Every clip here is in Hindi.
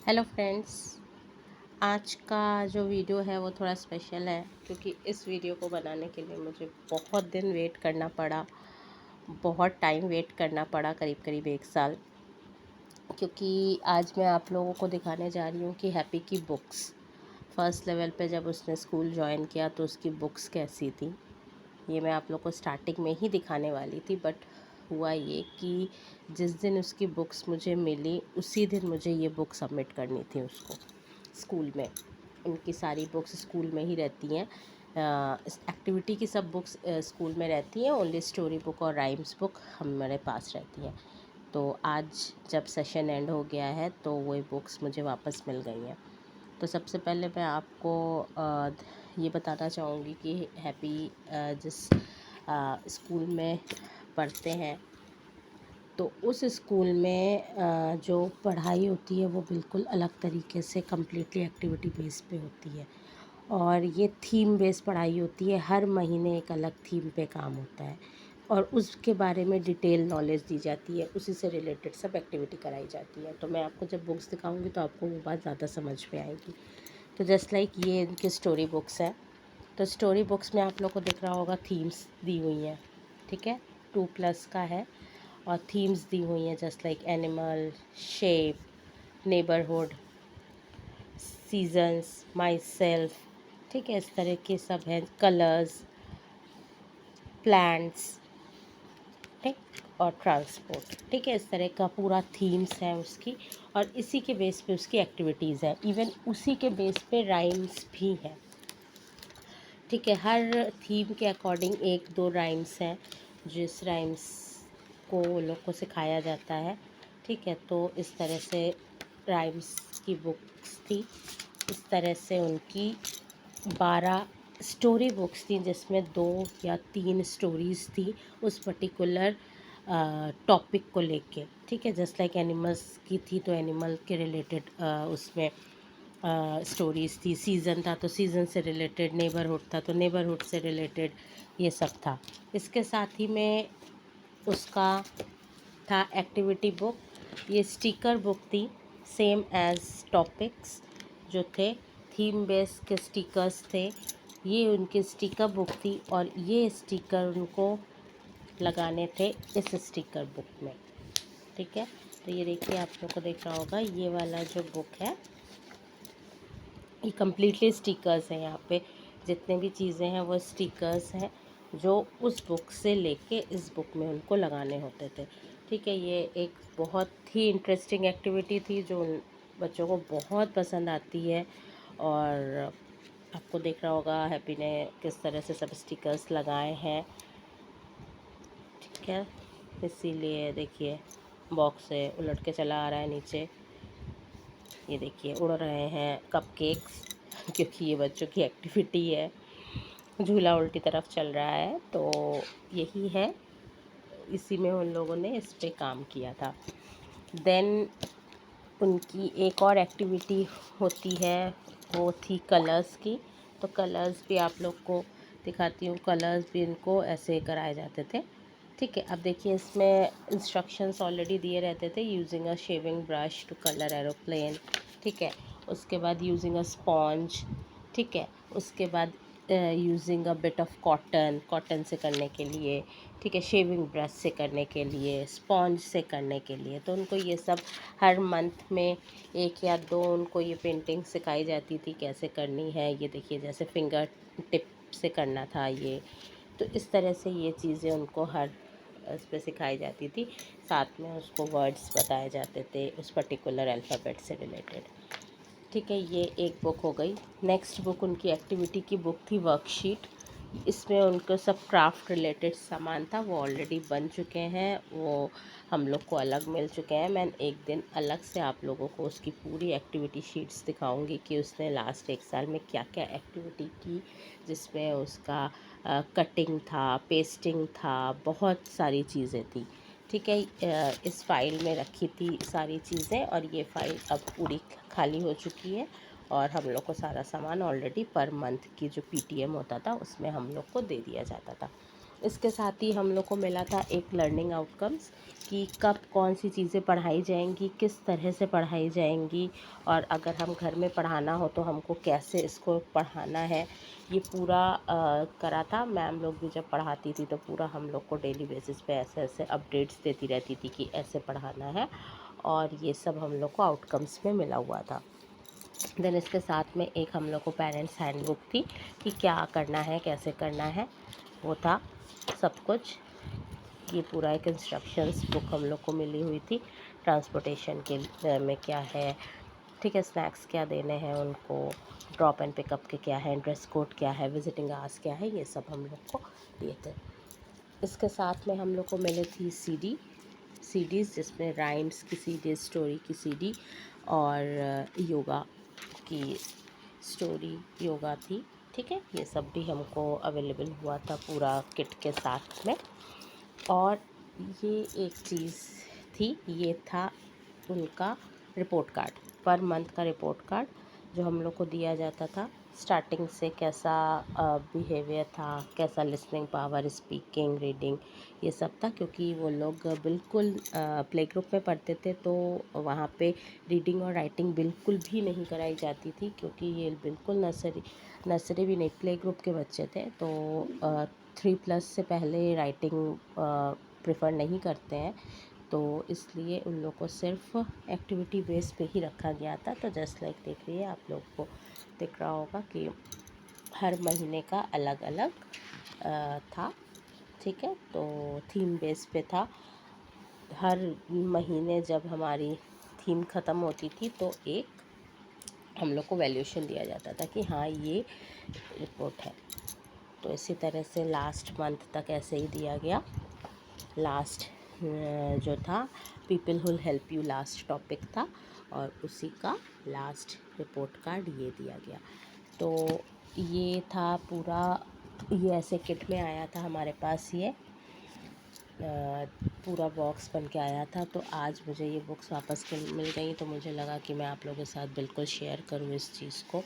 Hello friends. आज का जो वीडियो है वो थोड़ा स्पेशल है क्योंकि इस वीडियो को बनाने के लिए मुझे बहुत दिन वेट करना पड़ा। बहुत टाइम वेट करना पड़ा, करीब करीब 1 साल। क्योंकि आज मैं आप लोगों को दिखाने जा रही हूँ कि हैप्पी की बुक्स फर्स्ट लेवल पे जब उसने स्कूल ज्वाइन किया तो उसकी बुक्स कैसी थी। ये मैं आप लोग को स्टार्टिंग में ही दिखाने वाली थी, बट हुआ ये कि जिस दिन उसकी बुक्स मुझे मिली उसी दिन मुझे ये बुक सबमिट करनी थी उसको स्कूल में। उनकी सारी बुक्स स्कूल में ही रहती हैं। एक्टिविटी की सब बुक्स स्कूल में रहती हैं, ओनली स्टोरी बुक और राइम्स बुक हमारे पास रहती हैं। तो आज जब सेशन एंड हो गया है तो वो बुक्स मुझे वापस मिल गई हैं। तो सबसे पहले मैं आपको ये बताना चाहूँगी कि हैप्पी जिस स्कूल में पढ़ते हैं तो उस स्कूल में जो पढ़ाई होती है वो बिल्कुल अलग तरीके से कम्प्लीटली एक्टिविटी बेस पे होती है। और ये थीम बेस पढ़ाई होती है, हर महीने एक अलग थीम पे काम होता है और उसके बारे में डिटेल नॉलेज दी जाती है, उसी से रिलेटेड सब एक्टिविटी कराई जाती है। तो मैं आपको जब बुक्स दिखाऊंगी तो आपको वो बात ज़्यादा समझ में आएगी। तो जस्ट लाइक ये इनकी स्टोरी बुक्स है। तो स्टोरी बुक्स में आप लोग को दिख रहा होगा थीम्स दी हुई हैं, ठीक है। 2+ का है और थीम्स दी हुई हैं just like animal, shape, neighbourhood, seasons, my self, ठीक है। इस तरह के सब हैं, कलर्स, प्लांट्स, ठीक, और ट्रांसपोर्ट, ठीक है। इस तरह का पूरा थीम्स है उसकी और इसी के बेस पे उसकी एक्टिविटीज़ है। इवन उसी के बेस पे राइम्स भी हैं, ठीक है। हर थीम के अकॉर्डिंग 1-2 राइम्स हैं जिस राइम्स को वो लोग को सिखाया जाता है, ठीक है। तो इस तरह से राइम्स की बुक्स थी। इस तरह से उनकी 12 स्टोरी बुक्स थी जिसमें 2 या 3 स्टोरीज़ थी उस पर्टिकुलर टॉपिक को लेके, ठीक है। जस्ट लाइक एनिमल्स की थी तो एनिमल के रिलेटेड उसमें स्टोरीज़ थी। सीज़न था तो सीज़न से रिलेटेड, नेबरहुड था तो नेबरहुड से रिलेटेड, ये सब था। इसके साथ ही में उसका था एक्टिविटी बुक। ये स्टिकर बुक थी, सेम एज टॉपिक्स जो थे, थीम बेस के स्टिकर्स थे। ये उनकी स्टिकर बुक थी और ये स्टिकर उनको लगाने थे इस स्टिकर बुक में, ठीक है। तो ये देखिए, आप लोग को दिख रहा होगा ये वाला जो बुक है ये कम्प्लीटली स्टिकर्स हैं। यहाँ पे जितने भी चीज़ें हैं वो स्टिकर्स हैं जो उस बुक से लेके इस बुक में उनको लगाने होते थे, ठीक है। ये एक बहुत ही इंटरेस्टिंग एक्टिविटी थी जो उन बच्चों को बहुत पसंद आती है। और आपको दिख रहा होगा हैप्पी ने किस तरह से सब स्टिकर्स लगाए हैं, ठीक है। इसीलिए देखिए बॉक्स से उलट के चला आ रहा है नीचे। ये देखिए उड़ रहे हैं कपकेक्स क्योंकि ये बच्चों की एक्टिविटी है। झूला उल्टी तरफ चल रहा है, तो यही है, इसी में उन लोगों ने इस पे काम किया था। देन उनकी एक और एक्टिविटी होती है, वो थी कलर्स की। तो कलर्स भी आप लोग को दिखाती हूँ। कलर्स भी इनको ऐसे कराए जाते थे, ठीक है। अब देखिए इसमें इंस्ट्रक्शंस ऑलरेडी दिए रहते थे। Using a shaving brush to colour aeroplane, ठीक है। उसके बाद यूजिंग अ स्पॉन्ज, ठीक है। उसके बाद using a bit of cotton, cotton से करने के लिए, ठीक है। शेविंग ब्रश से करने के लिए, स्पॉन्ज से करने के लिए। तो उनको ये सब हर मंथ में 1 या 2 उनको ये पेंटिंग सिखाई जाती थी कैसे करनी है। ये देखिए जैसे फिंगर टिप से करना था ये। तो इस तरह से ये चीज़ें उनको हर उस पर सिखाई जाती थी। साथ में उसको वर्ड्स बताए जाते थे उस पर्टिकुलर अल्फ़ाबेट से रिलेटेड, ठीक है। ये एक बुक हो गई। नेक्स्ट बुक उनकी एक्टिविटी की बुक थी वर्कशीट। इसमें उनको सब क्राफ्ट रिलेटेड सामान था, वो ऑलरेडी बन चुके हैं, वो हम लोग को अलग मिल चुके हैं। मैं एक दिन अलग से आप लोगों को उसकी पूरी एक्टिविटी शीट्स दिखाऊंगी कि उसने लास्ट 1 साल में क्या क्या एक्टिविटी की, जिसमें उसका कटिंग था, पेस्टिंग था, बहुत सारी चीज़ें थी, ठीक है। इस फाइल में रखी थी सारी चीज़ें और ये फ़ाइल अब पूरी खाली हो चुकी है और हम लोग को सारा सामान ऑलरेडी पर मंथ की जो पीटीएम होता था उसमें हम लोग को दे दिया जाता था। इसके साथ ही हम लोग को मिला था एक लर्निंग आउटकम्स कि कब कौन सी चीज़ें पढ़ाई जाएंगी, किस तरह से पढ़ाई जाएंगी, और अगर हम घर में पढ़ाना हो तो हमको कैसे इसको पढ़ाना है। ये पूरा करा था। मैम लोग भी जब पढ़ाती थी तो पूरा हम लोग को डेली बेसिस पे ऐसे ऐसे अपडेट्स देती रहती थी कि ऐसे पढ़ाना है, और ये सब हम लोग को आउटकम्स में मिला हुआ था। देन इसके साथ में एक हम लोग को पेरेंट्स हैंडबुक थी कि क्या करना है, कैसे करना है, वो था सब कुछ। ये पूरा एक इंस्ट्रक्शंस बुक हम लोग को मिली हुई थी। ट्रांसपोर्टेशन के में क्या है, ठीक है, स्नैक्स क्या देने हैं उनको, ड्रॉप एंड पिकअप के क्या है, ड्रेस कोड क्या है, विजिटिंग आवर्स क्या है, ये सब हम लोग को दिए थे। इसके साथ में हम लोग को मिली थी सीडीज़ जिसमें राइम्स की सीडी, स्टोरी की सीडी, और योगा की स्टोरी, योगा थी, ठीक है। ये सब भी हमको अवेलेबल हुआ था पूरा किट के साथ में। और ये एक चीज़ थी, ये था उनका रिपोर्ट कार्ड, पर मंथ का रिपोर्ट कार्ड जो हम लोग को दिया जाता था। स्टार्टिंग से कैसा बिहेवियर था, कैसा लिसनिंग पावर, स्पीकिंग, रीडिंग, ये सब था। क्योंकि वो लोग बिल्कुल प्ले ग्रुप में पढ़ते थे तो वहाँ पे रीडिंग और राइटिंग बिल्कुल भी नहीं कराई जाती थी, क्योंकि ये बिल्कुल नर्सरी भी नहीं, प्ले ग्रुप के बच्चे थे। तो 3+ से पहले राइटिंग प्रेफर नहीं करते हैं, तो इसलिए उन लोग को सिर्फ एक्टिविटी बेस पे ही रखा गया था। तो जस्ट लाइक देख रही है, आप लोग को दिख रहा होगा कि हर महीने का अलग अलग था, ठीक है। तो थीम बेस पे था। हर महीने जब हमारी थीम ख़त्म होती थी तो एक हम लोग को वैल्यूएशन दिया जाता था कि हाँ ये रिपोर्ट है। तो इसी तरह से लास्ट मंथ तक ऐसे ही दिया गया। लास्ट जो था people who'll help you, last topic था, और उसी का लास्ट रिपोर्ट कार्ड ये दिया गया। तो ये था पूरा, ये ऐसे किट में आया था हमारे पास। ये पूरा बॉक्स बन के आया था। तो आज मुझे ये बुक्स वापस मिल गई, तो मुझे लगा कि मैं आप लोगों के साथ बिल्कुल शेयर करूँ इस चीज़ को,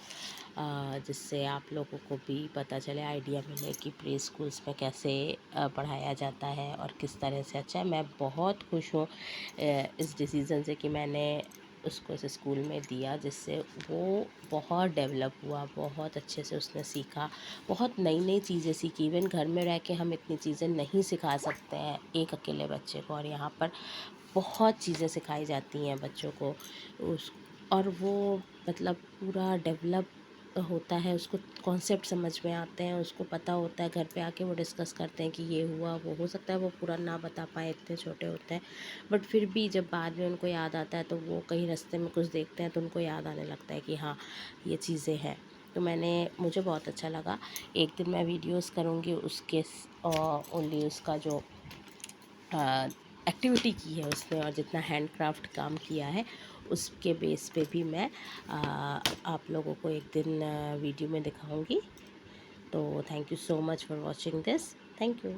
जिससे आप लोगों को भी पता चले, आइडिया मिले कि प्री स्कूल्स में कैसे पढ़ाया जाता है और किस तरह से अच्छा है। मैं बहुत खुश हूँ इस डिसीज़न से कि मैंने उसको इस स्कूल में दिया, जिससे वो बहुत डेवलप हुआ, बहुत अच्छे से उसने सीखा, बहुत नई नई चीज़ें सीखी। इवन घर में रह के हम इतनी चीज़ें नहीं सिखा सकते हैं एक अकेले बच्चे को, और यहाँ पर बहुत चीज़ें सिखाई जाती हैं बच्चों को और वो मतलब पूरा डेवलप होता है, उसको कॉन्सेप्ट समझ में आते हैं, उसको पता होता है। घर पे आके वो डिस्कस करते हैं कि ये हुआ, वो हो सकता है वो पूरा ना बता पाए, इतने छोटे होते हैं, बट फिर भी जब बाद में उनको याद आता है तो वो कहीं रास्ते में कुछ देखते हैं तो उनको याद आने लगता है कि हाँ ये चीज़ें हैं। तो मुझे बहुत अच्छा लगा। एक दिन मैं वीडियोस करूँगी उसके, ओनली उसका जो एक्टिविटी की है उसने और जितना हैंडक्राफ्ट काम किया है उसके बेस पे भी मैं आप लोगों को एक दिन वीडियो में दिखाऊंगी। तो thank you so much for watching this. Thank you.